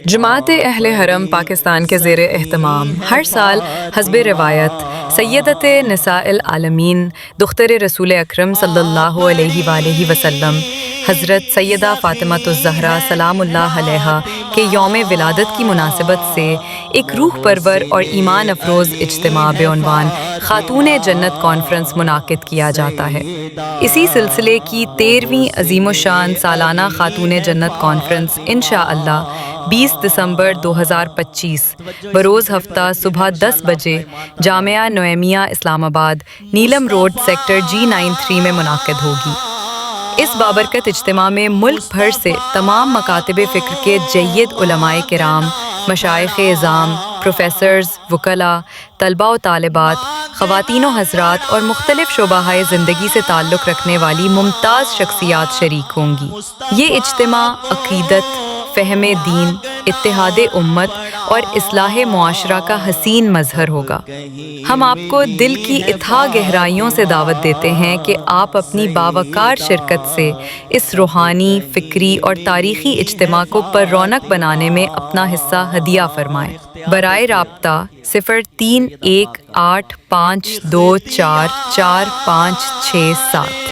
جماعت اہل حرم پاکستان کے زیر اہتمام ہر سال حسب روایت سیدت نساء العالمین دختر رسول اکرم صلی اللہ علیہ وآلہ وسلم حضرت سیدہ فاطمہ الزہرا سلام اللہ علیہا کے یوم ولادت کی مناسبت سے ایک روح پرور اور ایمان افروز اجتماع بعنوان خاتون جنت کانفرنس منعقد کیا جاتا ہے۔ اسی سلسلے کی 13ویں عظیم الشان سالانہ خاتون جنت کانفرنس انشاءاللہ 20 دسمبر 2025 بروز ہفتہ صبح 10 بجے جامعہ نعیمیہ اسلام آباد نیلم روڈ سیکٹر G93 میں منعقد ہوگی۔ اس بابرکت اجتماع میں ملک بھر سے تمام مکاتب فکر کے جید علماء کرام، مشائخ اعظام، پروفیسرز، وکلاء، طلباء و طالبات، خواتین و حضرات اور مختلف شعبہ زندگی سے تعلق رکھنے والی ممتاز شخصیات شریک ہوں گی۔ یہ اجتماع عقیدت، فہم دین، اتحاد امت اور اصلاح معاشرہ کا حسین مظہر ہوگا۔ ہم آپ کو دل کی اتھاہ گہرائیوں سے دعوت دیتے ہیں کہ آپ اپنی باوقار شرکت سے اس روحانی، فکری اور تاریخی اجتماع کو پر رونق بنانے میں اپنا حصہ ہدیہ فرمائیں۔ برائے رابطہ 031852444567